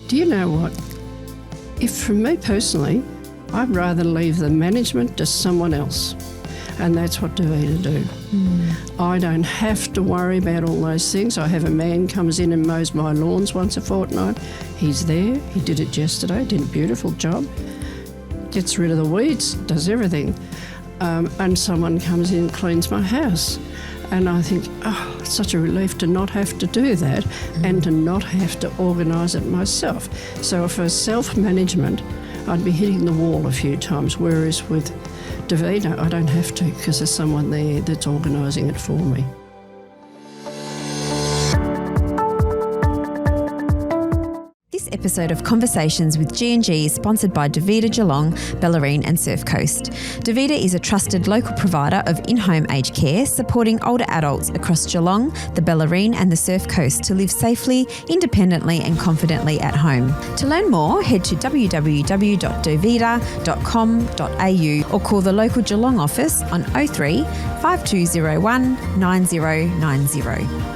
Do you know what? If for me personally, I'd rather leave the management to someone else. And that's what Devita do. I don't have to worry about all those things. I have a man comes in and mows my lawns once a fortnight. He's there. He did it yesterday. Did a beautiful job. Gets rid of the weeds. Does everything. And someone comes in and cleans my house. And I think, oh, it's such a relief to not have to do that and to not have to organise it myself. So for self-management, I'd be hitting the wall a few times, whereas with Devita, I don't have to because there's someone there that's organising it for me. This episode of Conversations with G&G is sponsored by Devita Geelong, Bellarine and Surf Coast. Devita is a trusted local provider of in-home aged care, supporting older adults across Geelong, the Bellarine and the Surf Coast to live safely, independently and confidently at home. To learn more, head to www.devita.com.au or call the local Geelong office on 03 5201 9090.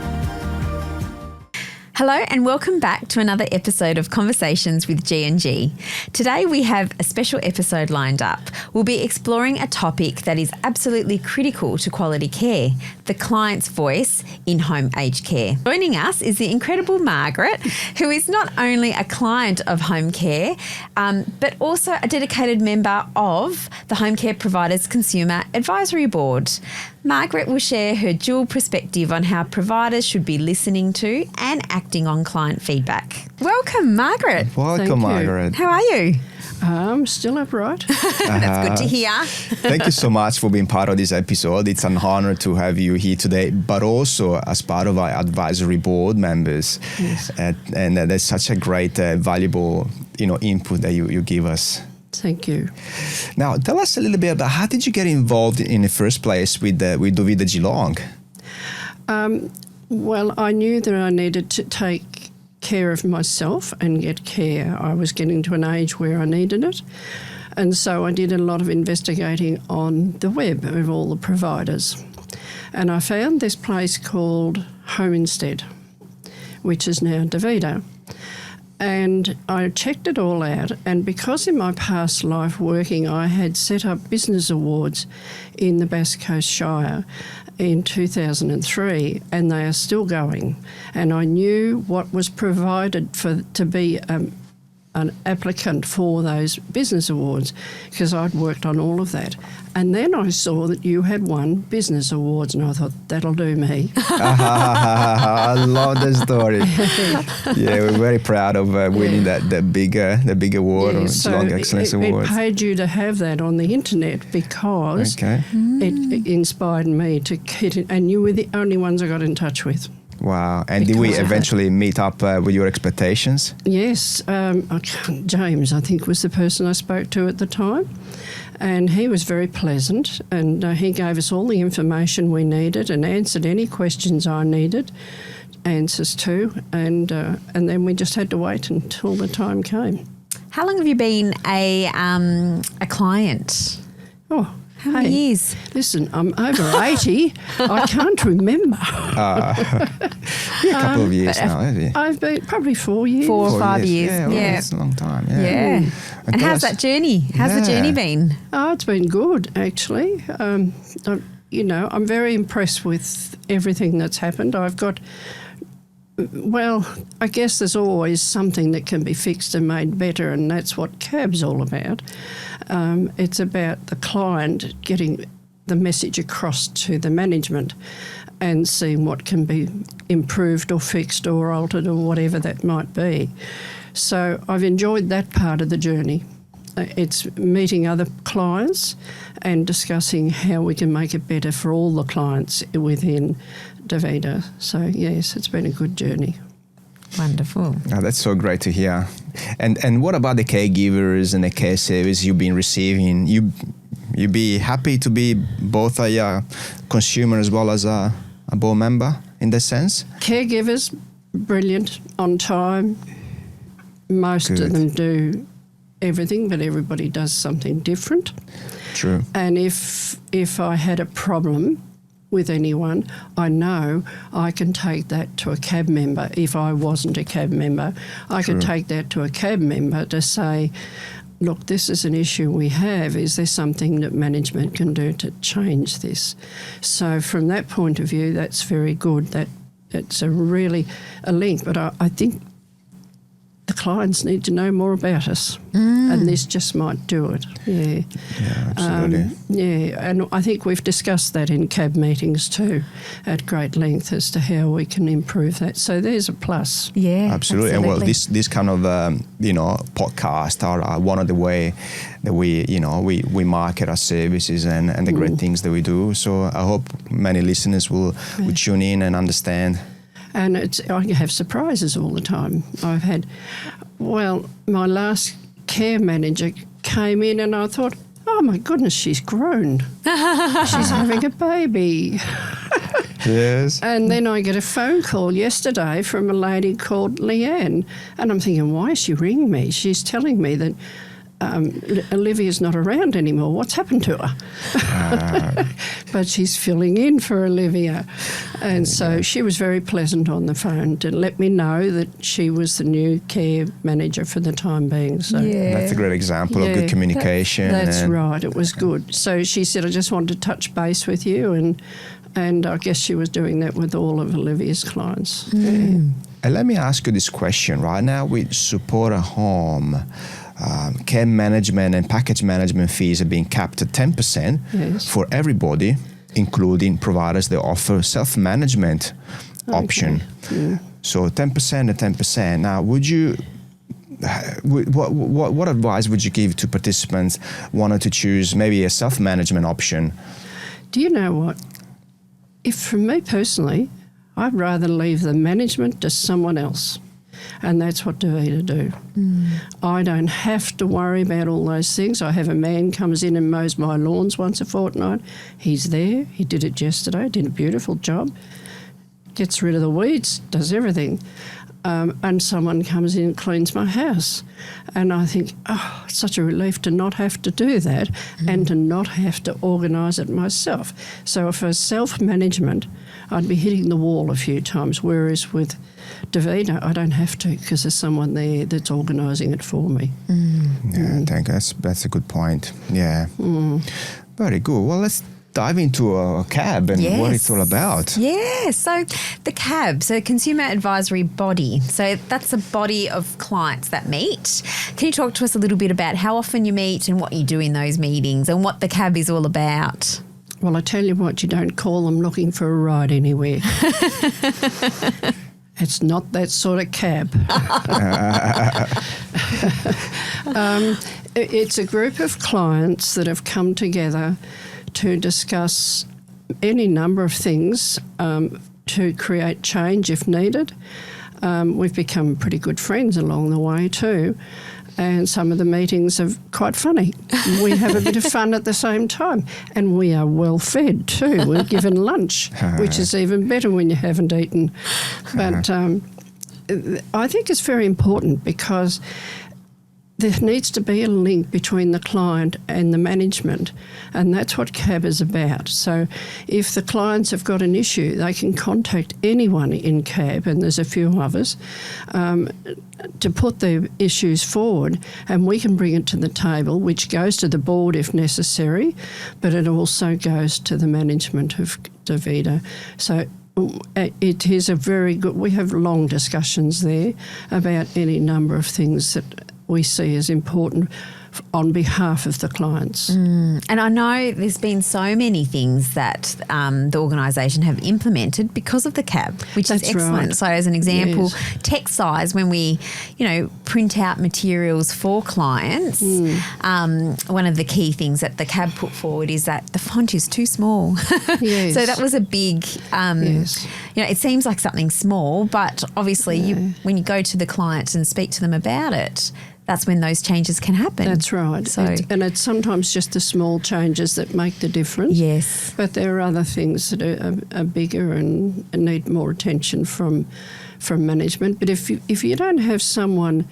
Hello and welcome back to another episode of Conversations with G&G. Today we have a special episode lined up. We'll be exploring a topic that is absolutely critical to quality care, the client's voice in home aged care. Joining us is the incredible Margaret, who is not only a client of home care, but also a dedicated member of the Home Care Providers Consumer Advisory Board. Margaret will share her dual perspective on how providers should be listening to and acting on client feedback. Welcome, Margaret. Welcome, Margaret. How are you? I'm still upright. That's good to hear. Thank you so much for being part of this episode. It's an honor to have you here today, but also as part of our advisory board members. Yes. And that's such a great, valuable, input that you give us. Thank you. Now, tell us a little bit about how did you get involved in the first place with Devita Geelong? Well, I knew that I needed to take care of myself and get care. I was getting to an age where I needed it. And so I did a lot of investigating on the web of all the providers. And I found this place called Home Instead, which is now Devita. And I checked it all out, and because in my past life working I had set up business awards in the Bass Coast Shire in 2003, and they are still going, and I knew what was provided to be an applicant for those business awards because I'd worked on all of that. And then I saw that you had won business awards and I thought, that'll do me. I love the story. Yeah, we're very proud of winning the big award, or Geelong Excellence Award. It paid you to have that on the internet because it inspired me to get it, and you were the only ones I got in touch with. Wow. And did we eventually meet up with your expectations? Yes. James, I think, was the person I spoke to at the time. And he was very pleasant, and he gave us all the information we needed and answered any questions I needed answers to. And then we just had to wait until the time came. How long have you been a client? Oh, how many years? Listen, I'm over 80. I can't remember. A couple of years now, have you? I've been probably 4 years. 4 or 5 years. Yeah, well, that's a long time. Yeah. And how's that journey? How's the journey been? Oh, it's been good, actually. I'm very impressed with everything that's happened. I guess there's always something that can be fixed and made better, and that's what CAB's all about. It's about the client getting the message across to the management and seeing what can be improved or fixed or altered or whatever that might be. So I've enjoyed that part of the journey. It's meeting other clients and discussing how we can make it better for all the clients within Devita. So, yes, it's been a good journey. Wonderful. Oh, that's so great to hear. And what about the caregivers and the care service you've been receiving? You'd be happy to be both a consumer as well as a board member in that sense? Caregivers, brilliant, on time. Most of them do everything, but everybody does something different. True. And if I had a problem, with anyone, I know I can take that to a cab member. If I wasn't a cab member, I could take that to a cab member to say, look, this is an issue we have. Is there something that management can do to change this? So from that point of view, that's very good. That it's really a link. But I think the clients need to know more about us, and this just might do it. Yeah, absolutely. And I think we've discussed that in cab meetings too, at great length as to how we can improve that. So there's a plus. Yeah, absolutely. And well, this kind of podcast are one of the way that we market our services and the great things that we do. So I hope many listeners will tune in and understand. And I have surprises all the time. I've had, my last care manager came in and I thought, oh my goodness, she's grown. She's having a baby. Yes. And then I get a phone call yesterday from a lady called Leanne. And I'm thinking, why is she ringing me? She's telling me that Olivia's not around anymore. What's happened to her? But she's filling in for Olivia. And so she was very pleasant on the phone to let me know that she was the new care manager for the time being. So that's a great example of good communication. That's right. It was good. So she said, I just wanted to touch base with you. And I guess she was doing that with all of Olivia's clients. And let me ask you this question. Right now with Support at Home, care management and package management fees are being capped at 10% for everybody, including providers that offer self-management option. So 10% and 10%. Now, what advice would you give to participants wanting to choose maybe a self-management option? Do you know what? If for me personally, I'd rather leave the management to someone else. And that's what Devita do. I don't have to worry about all those things. I have a man comes in and mows my lawns once a fortnight. He's there. He did it yesterday, did a beautiful job. Gets rid of the weeds, does everything. And someone comes in and cleans my house. And I think, oh, it's such a relief to not have to do that and to not have to organise it myself. So for self-management, I'd be hitting the wall a few times, whereas with Devita, I don't have to because there's someone there that's organising it for me. I think that's a good point. Yeah. Very good. Well, let's dive into a cab and what it's all about. Yeah, so the cab, so consumer advisory body. So that's a body of clients that meet. Can you talk to us a little bit about how often you meet and what you do in those meetings and what the cab is all about? Well, I tell you what, you don't call them looking for a ride anywhere. It's not that sort of cab. It's a group of clients that have come together to discuss any number of things to create change if needed. We've become pretty good friends along the way too. And some of the meetings are quite funny. We have a bit of fun at the same time. And we are well fed too. We're given lunch, which is even better when you haven't eaten. But I think it's very important because there needs to be a link between the client and the management, and that's what CAB is about. So if the clients have got an issue, they can contact anyone in CAB, and there's a few of us, to put their issues forward, and we can bring it to the table, which goes to the board if necessary, but it also goes to the management of Devita. So it is a very good, we have long discussions there about any number of things that we see as important on behalf of the clients. And I know there's been so many things that the organisation have implemented because of the CAB, which is excellent. Right. So as an example, text size, when we, print out materials for clients, one of the key things that the CAB put forward is that the font is too small. Yes. So that was a big, it seems like something small, but obviously when you go to the clients and speak to them about it, that's when those changes can happen. That's right. So, and it's sometimes just the small changes that make the difference. Yes. But there are other things that are bigger and need more attention from management. But if you don't have someone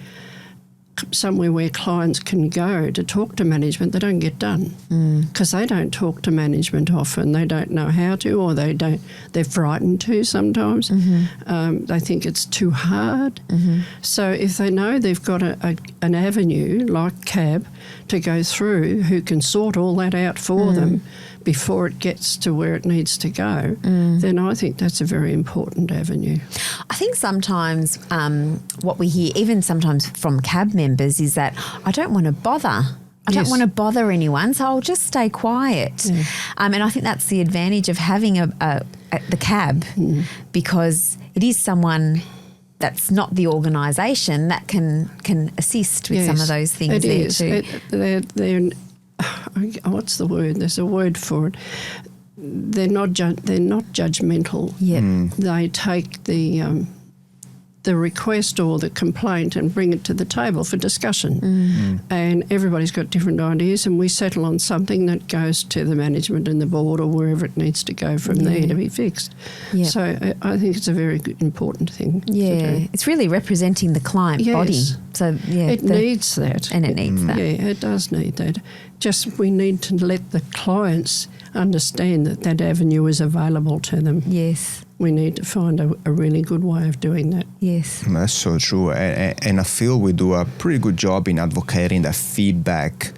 somewhere where clients can go to talk to management, they don't get done because they don't talk to management often. They don't know how to, or they're frightened to sometimes. They think it's too hard. So if they know they've got an avenue like CAB to go through who can sort all that out for them before it gets to where it needs to go, then I think that's a very important avenue. I think sometimes what we hear, even sometimes from CAB members, is that I don't want to bother. I don't want to bother anyone, so I'll just stay quiet. Yeah. And I think that's the advantage of having the CAB because it is someone that's not the organisation that can assist with some of those things there too. They're what's the word? There's a word for it. They're not judgmental. Yep. They take the request or the complaint and bring it to the table for discussion. And everybody's got different ideas, and we settle on something that goes to the management and the board or wherever it needs to go from there to be fixed. Yep. So I think it's a very good, important thing to do. It's really representing the client body. So it needs that. And it needs that. Yeah, it does need that. Just we need to let the clients understand that avenue is available to them. Yes. We need to find a really good way of doing that. Yes. That's so true. And I feel we do a pretty good job in advocating that feedback,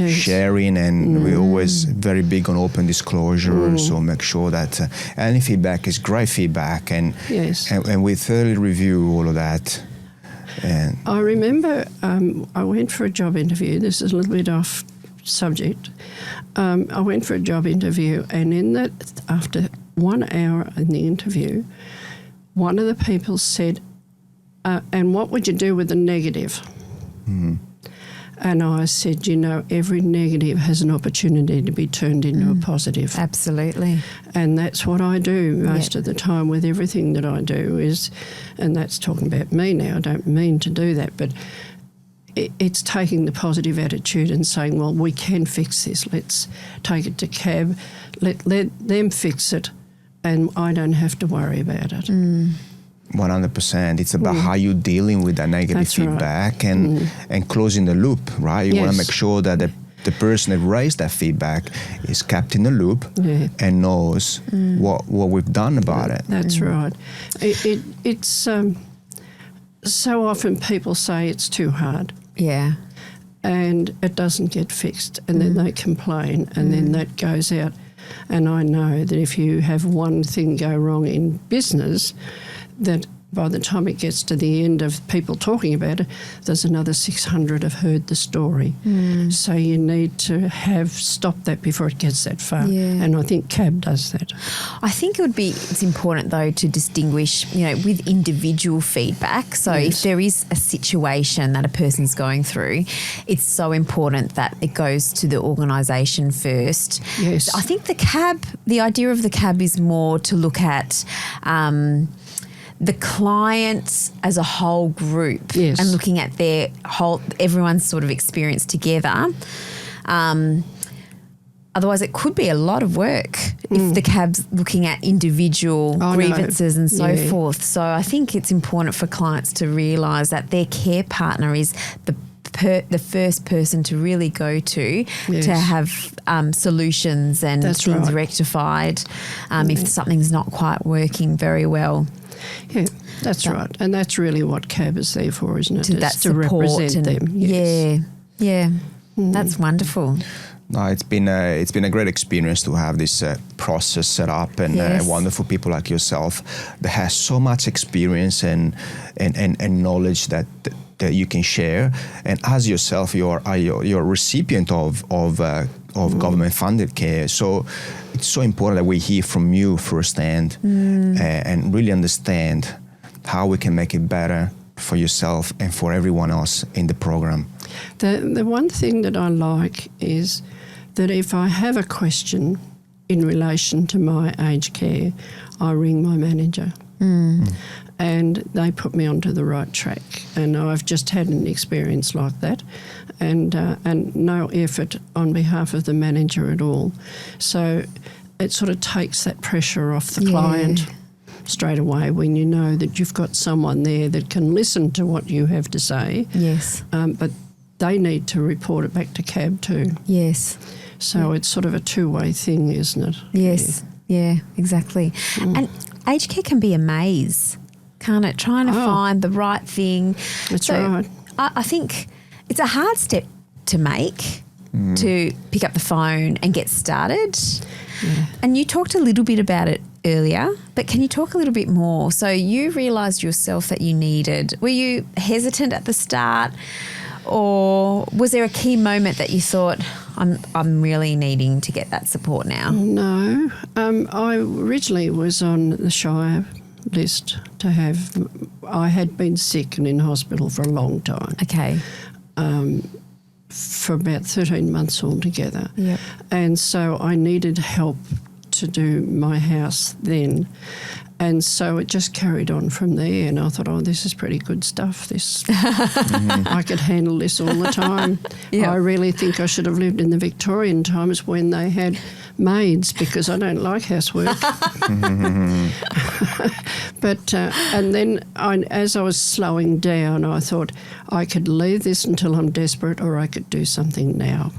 sharing, and we're always very big on open disclosure. So make sure that any feedback is great feedback, and we thoroughly review all of that. And I remember I went for a job interview. This is a little bit off subject. I went for a job interview, and in that, after 1 hour in the interview, one of the people said, and what would you do with the negative? And I said, every negative has an opportunity to be turned into a positive. Absolutely. And that's what I do most of the time with everything that I do is, and that's talking about me now, I don't mean to do that, but it's taking the positive attitude and saying, well, we can fix this. Let's take it to CAB, let them fix it, and I don't have to worry about it. 100%. It's about how you're dealing with that negative feedback and closing the loop, right? You want to make sure that the person that raised that feedback is kept in the loop and knows what we've done about it. That's right. It's so often people say it's too hard. Yeah. And it doesn't get fixed, and then they complain, and then that goes out. And I know that if you have one thing go wrong in business, that by the time it gets to the end of people talking about it, there's another 600 have heard the story. So you need to have stopped that before it gets that far. And I think CAB does that. I think it's important though to distinguish, with individual feedback. So if there is a situation that a person's going through, it's so important that it goes to the organisation first. Yes. I think the idea of the CAB is more to look at the clients as a whole group and looking at everyone's sort of experience together. Otherwise, it could be a lot of work if the CAB's looking at individual grievances and so forth. So I think it's important for clients to realise that their care partner is the first person to really go to have solutions and things rectified if something's not quite working very well. Yeah, that's right. And that's really what CAB is there for, isn't it? That support represent them. Yeah. That's wonderful. No, it's been a great experience to have this process set up and wonderful people like yourself that has so much experience and knowledge that you can share. And as yourself, you're a recipient of government funded care. So it's so important that we hear from you firsthand and really understand how we can make it better for yourself and for everyone else in the program. The one thing that I like is that if I have a question in relation to my aged care, I ring my manager. And they put me onto the right track. And I've just had an experience like that, and no effort on behalf of the manager at all. So it sort of takes that pressure off the client. straight away when you know that you've got someone there that can listen to what you have to say. Yes. But they need to report it back to CAB too. Yes. So it's sort of a two-way thing, isn't it? Yes. Yeah, exactly. And aged care can be a maze, can't it? Trying to find the right thing. That's right. I think it's a hard step to make, to pick up the phone and get started. Yeah. And you talked a little bit about it earlier, but can you talk a little bit more? So you realised yourself that you needed, were you hesitant at the start, or was there a key moment that you thought, I'm really needing to get that support now? No. I originally was on the Shire list to have, I had been sick and in hospital for a long time. Okay. For about 13 months altogether. Yep. And so I needed help to do my house then. And so it just carried on from there, and I thought, this is pretty good stuff. This I could handle this all the time. Yep. I really think I should have lived in the Victorian times when they had maids, because I don't like housework. But and then as I was slowing down, I thought I could leave this until I'm desperate, or I could do something now.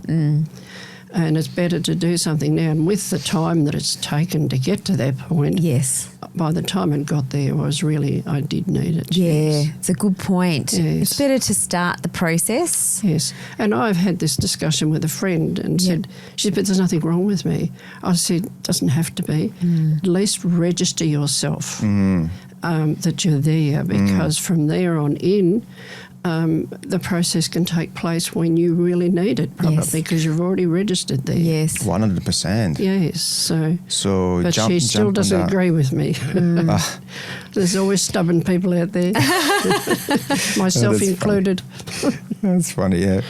And it's better to do something now. And with the time that it's taken to get to that point, Yes. by the time it got there, I did need it. Yeah, Yes. it's a good point. Yes. It's better to start the process. Yes. And I've had this discussion with a friend and she said, but there's nothing wrong with me. I said, doesn't have to be. At least register yourself that you're there, because from there on in, the process can take place when you really need it, probably, because you've already registered there. Yes. 100%. Yes. So But she still doesn't agree with me. There's always stubborn people out there, myself That's included. That's funny, yeah.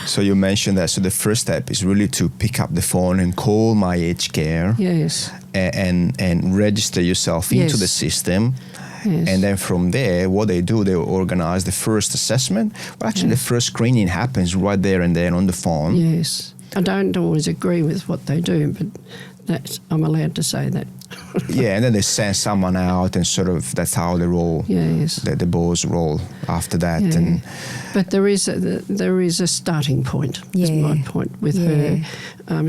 So you mentioned that. So the first step is really to pick up the phone and call My Aged Care. Yes. And register yourself into Yes. the system. Yes. And then from there, what they do, they organize the first assessment. Well, actually, the first screening happens right there and then on the phone. Yes. I don't always agree with what they do, but I'm allowed to say that. Yeah, and then they send someone out, and sort of that's how they roll. Yes. The balls roll after that. Yeah. And But there is a starting point, is Yeah. my point with her.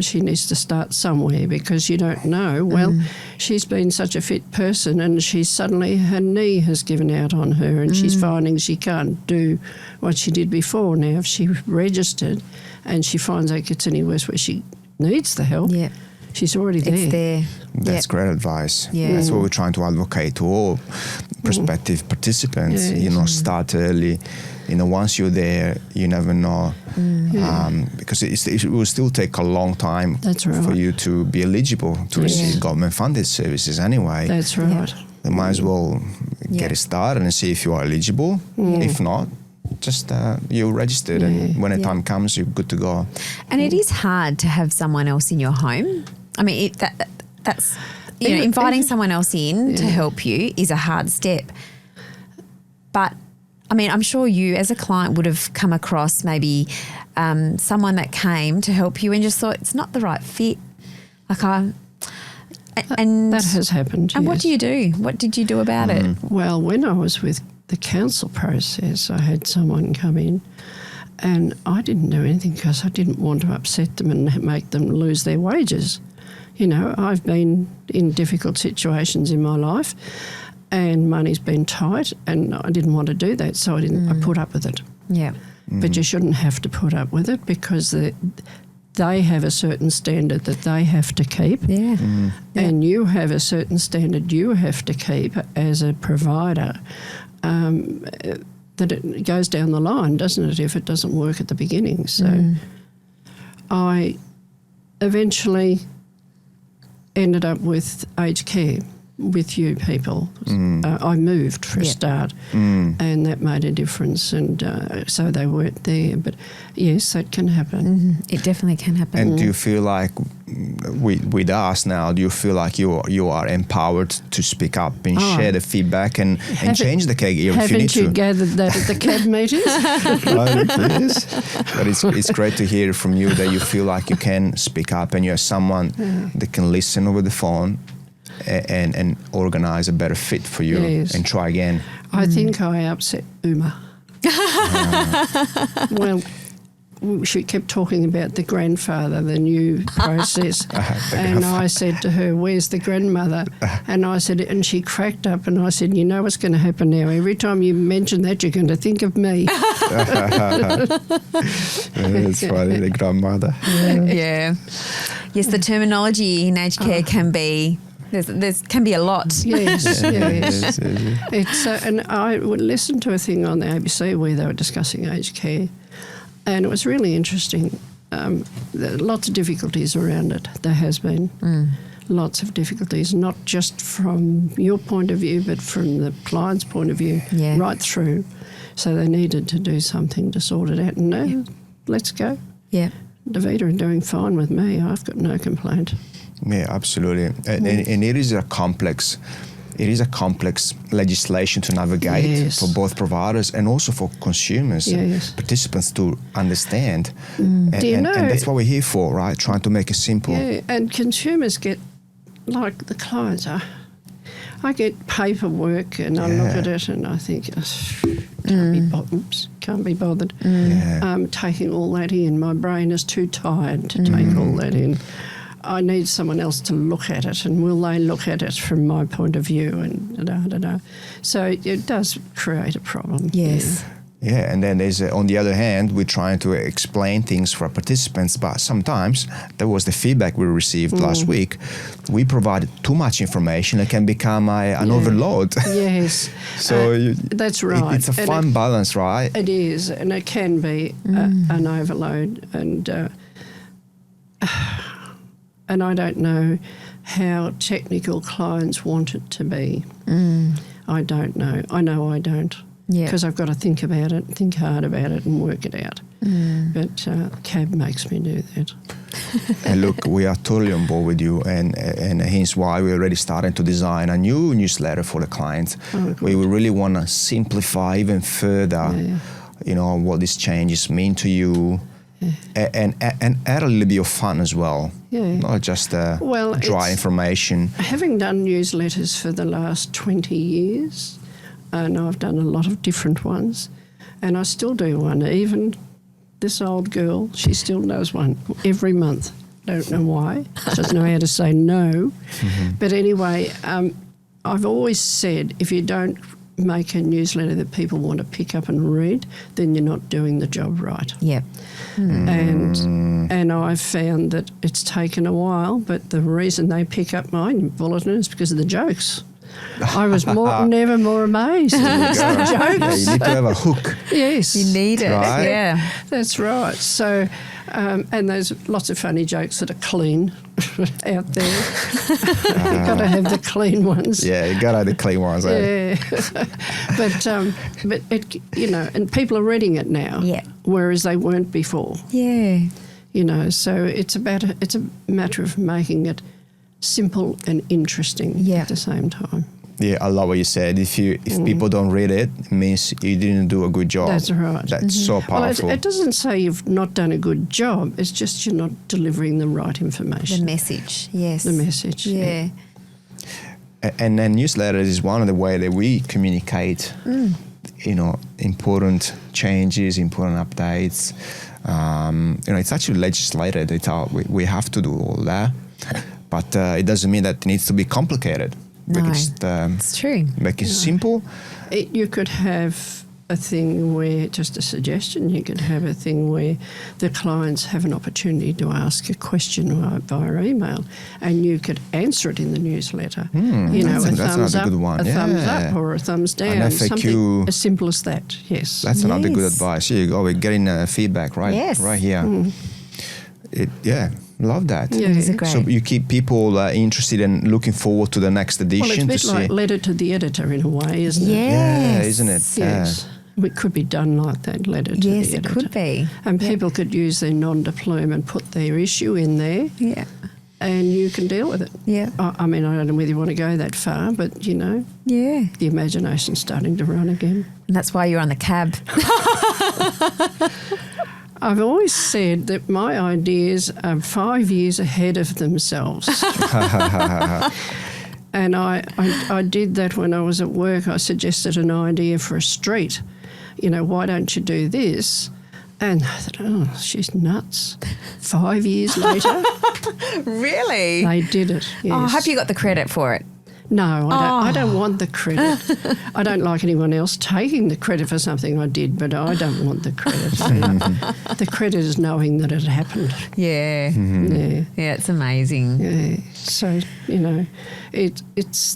She needs to start somewhere, because you don't know. Well, she's been such a fit person, and she's suddenly, her knee has given out on her, and she's finding she can't do what she did before. Now, if she registered and she finds out it gets any worse where she needs the help, Yeah. she's already there. It's there. that's great advice. Yeah. That's what we're trying to advocate to all prospective participants. Yeah, Start early. Once you're there, you never know. Because it will still take a long time That's right. for you to be eligible to receive government-funded services anyway. That's right. You might as well Yeah. get it started and see if you are eligible. If not, just you're registered, and when the time comes, you're good to go. And it is hard to have someone else in your home. I mean, that's inviting someone else in to help you is a hard step. But I mean, I'm sure you as a client would have come across maybe someone that came to help you and just thought it's not the right fit. And That has happened. And what yes. do you do? What did you do about it? Well, when I was with the council process, I had someone come in, and I didn't do anything because I didn't want to upset them and make them lose their wages. I've been in difficult situations in my life, and money's been tight, and I didn't want to do that, so I put up with it. Yeah. But you shouldn't have to put up with it, because they have a certain standard that they have to keep. Yeah. And you have a certain standard you have to keep as a provider, that it goes down the line, doesn't it, if it doesn't work at the beginning. So I eventually ended up with aged care with you people. I moved for a start, and that made a difference, and so they weren't there. But yes, that can happen. It definitely can happen. And do you feel like with us now, do you feel like you are empowered to speak up and share the feedback and change the caregiver if you need Haven't you to? gathered that at the CAB meetings? But it's great to hear from you that you feel like you can speak up and you're someone that can listen over the phone and organise a better fit for you and try again. I think I upset Uma. Well, she kept talking about the grandfather, the new process. And I said to her, "Where's the grandmother?" And I said, and she cracked up and I said, "You know what's going to happen now? Every time you mention that, you're going to think of me." That's funny, the grandmother. Yeah. Yes, the terminology in aged care can be... There's can be a lot. Yes. It's and I would listen to a thing on the ABC where they were discussing aged care, and it was really interesting. There are lots of difficulties around it. There has been lots of difficulties, not just from your point of view, but from the client's point of view, right through. So they needed to do something to sort it out. And let's go. Yeah. Devita are doing fine with me. I've got no complaint. Yeah, absolutely. And it is a complex legislation to navigate for both providers and also for consumers, participants to understand. And that's what we're here for, right? Trying to make it simple. Yeah, and consumers get, like the clients are, I get paperwork and I look at it and I think, can't be bothered. Taking all that in. My brain is too tired to take all that in. I need someone else to look at it, and will they look at it from my point of view? And so it does create a problem. Yes. Yeah, and then there's on the other hand, we're trying to explain things for our participants, but sometimes that was the feedback we received last week. We provided too much information; it can become an overload. Yes, so that's right. It's a fine balance, right? It is, and it can be an overload, and I don't know how technical clients want it to be. I don't know. I know I don't. Because I've got to think about it, think hard about it and work it out. But CAB makes me do that. And look, we are totally on board with you, and hence why we're already starting to design a new newsletter for the clients. We really want to simplify even further, what these changes mean to you. And add a little bit of fun as well, not just dry information. Having done newsletters for the last 20 years, and I've done a lot of different ones, and I still do one. Even this old girl, she still does one every month. Don't know why. Doesn't know how to say no. But anyway, I've always said if you don't make a newsletter that people want to pick up and read, then you're not doing the job right. Yep. And I've found that it's taken a while, but the reason they pick up my bulletin is because of the jokes. I was never more amazed. Jokes. Yeah, you need to have a hook. Yes. You need it. Right? Yeah. That's right. So, and there's lots of funny jokes that are clean out there. You've got to have the clean ones. Yeah, you got to have the clean ones. Yeah. but it, and people are reading it now. Yeah. Whereas they weren't before. Yeah. So it's a matter of making it simple and interesting at the same time. Yeah, I love what you said. If people don't read it, it means you didn't do a good job. That's right. That's so powerful. Well, it doesn't say you've not done a good job. It's just you're not delivering the right information. The message, yes. The message, yeah. And then newsletters is one of the ways that we communicate, important changes, important updates. It's actually legislated. We have to do all that. But it doesn't mean that it needs to be complicated. No, it's true. Make it simple. You could have a thing where, just a suggestion, you could have a thing where the clients have an opportunity to ask a question via email, and you could answer it in the newsletter. That's a thumbs up, good one. a thumbs up or a thumbs down, an FAQ. Something as simple as that. Yes, that's another good advice. Here you go. We're getting feedback right here. Love that. Yeah, it's great. So you keep people interested and looking forward to the next edition. Well, it's a bit like letter to the editor in a way, isn't it? Yeah, isn't it? Yes. It could be done like that, letter to the editor. Yes, it could be. And people could use their non-deplume and put their issue in there. Yeah. And you can deal with it. Yeah. I mean, I don't know whether you want to go that far, but, Yeah. the imagination's starting to run again. And that's why you're on the cab. I've always said that my ideas are 5 years ahead of themselves. And I did that when I was at work. I suggested an idea for a street. Why don't you do this? And I thought, oh, she's nuts. 5 years later. Really? They did it, yes. Oh, I hope you got the credit for it. No, I don't want the credit. I don't like anyone else taking the credit for something I did, but I don't want the credit. The credit is knowing that it happened. Yeah. Yeah. Yeah, it's amazing. Yeah. So,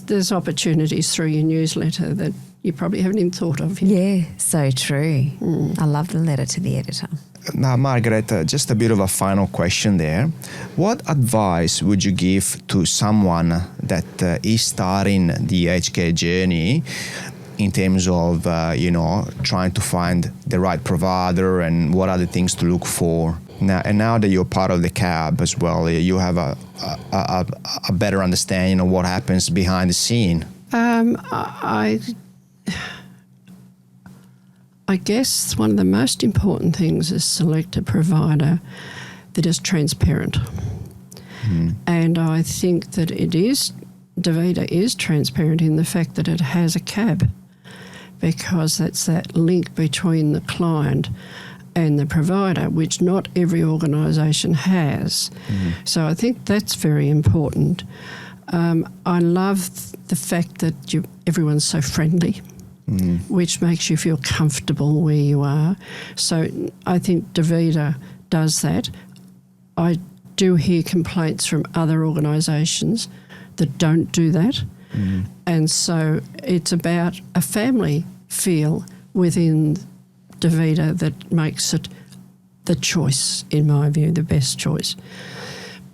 there's opportunities through your newsletter that you probably haven't even thought of yet. Yeah, so true. I love the letter to the editor. Now, Margaret, just a bit of a final question there. What advice would you give to someone that is starting the aged care journey in terms of, trying to find the right provider and what are the things to look for? Now that you're part of the CAB as well, you have a better understanding of what happens behind the scene. I guess one of the most important things is select a provider that is transparent. And I think that Devita is transparent in the fact that it has a CAB, because that's that link between the client and the provider, which not every organisation has. So I think that's very important. I love the fact that everyone's so friendly. Which makes you feel comfortable where you are. So I think Devita does that. I do hear complaints from other organisations that don't do that. And so it's about a family feel within Devita that makes it the choice, in my view, the best choice.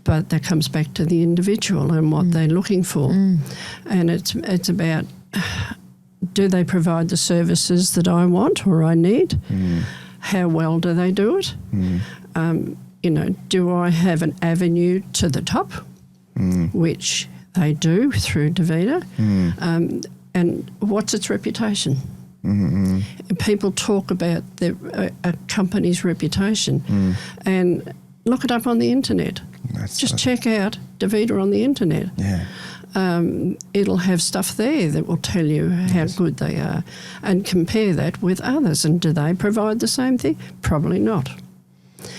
But that comes back to the individual and what they're looking for. And it's about... do they provide the services that I want or I need? How well do they do it? Do I have an avenue to the top, which they do through Devita? And what's its reputation? People talk about a company's reputation and look it up on the internet. Just check out Devita on the internet. Yeah. It'll have stuff there that will tell you how good they are, and compare that with others. And do they provide the same thing? Probably not.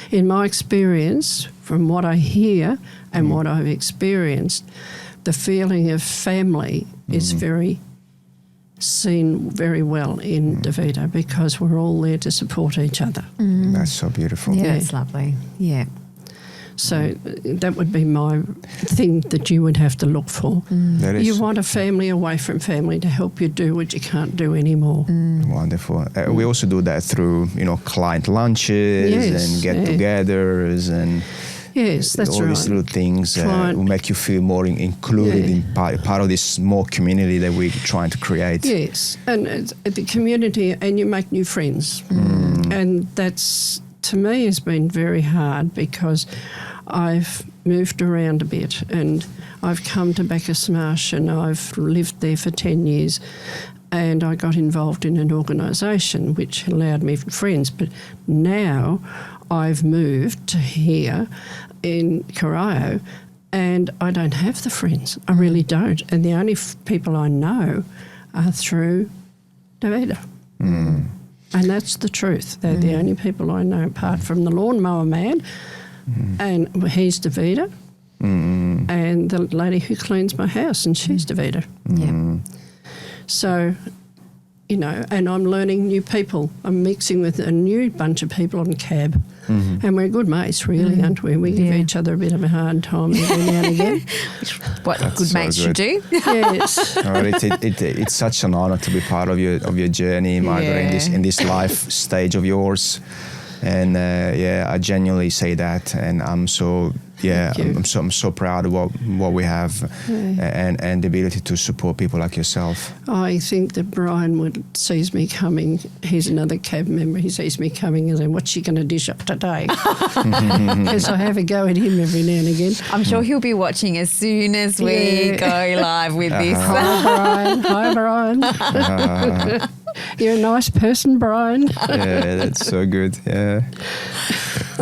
In my experience, from what I hear and what I've experienced, the feeling of family is seen very well in Devita, because we're all there to support each other. That's so beautiful. Yeah, it's lovely. Yeah. So that would be my thing that you would have to look for. That is you want a family away from family to help you do what you can't do anymore. Wonderful. We also do that through, client lunches and get-togethers and yes, that's all right. these little things will make you feel more included in part of this small community that we're trying to create. Yes, and it's the community, and you make new friends. And that's, to me, has been very hard, because I've moved around a bit and I've come to Bacchus Marsh and I've lived there for 10 years, and I got involved in an organisation which allowed me friends. But now I've moved to here in Corio and I don't have the friends. I really don't. And the only people I know are through Devita. And that's the truth. They're the only people I know, apart from the lawnmower man, and he's Devita, and the lady who cleans my house, and she's Devita. Yeah. So, and I'm learning new people. I'm mixing with a new bunch of people on CAB, and we're good mates, really, aren't we? We give each other a bit of a hard time every now and again. What good mates should do. Yes. It's such an honor to be part of your journey, Margaret, in this life stage of yours. And I genuinely say that, and I'm so I'm so proud of what we have, and the ability to support people like yourself. I think that Brian sees me coming. He's another CAB member. He sees me coming and says, "What's she going to dish up today?" Because I have a go at him every now and again. I'm sure he'll be watching as soon as we go live with this. Hi, Brian. You're a nice person, Brian. Yeah, that's so good. Yeah.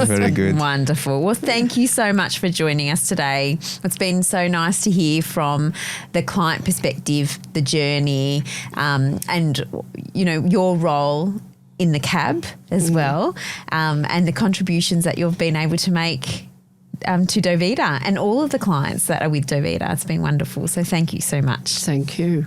Very good. Wonderful. Well, thank you so much for joining us today. It's been so nice to hear from the client perspective, the journey, and, you know, your role in the cab as well, and the contributions that you've been able to make to Devita and all of the clients that are with Devita. It's been wonderful. So thank you so much. Thank you.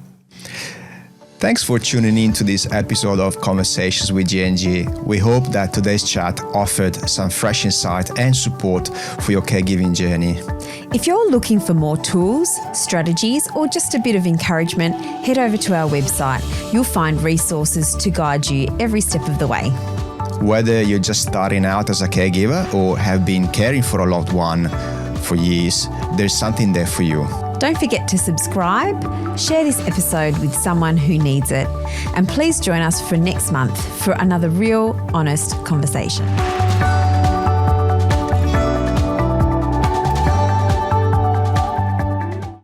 Thanks for tuning in to this episode of Conversations with G&G. We hope that today's chat offered some fresh insight and support for your caregiving journey. If you're looking for more tools, strategies, or just a bit of encouragement, head over to our website. You'll find resources to guide you every step of the way. Whether you're just starting out as a caregiver or have been caring for a loved one for years, there's something there for you. Don't forget to subscribe, share this episode with someone who needs it, and please join us for next month for another real, honest conversation.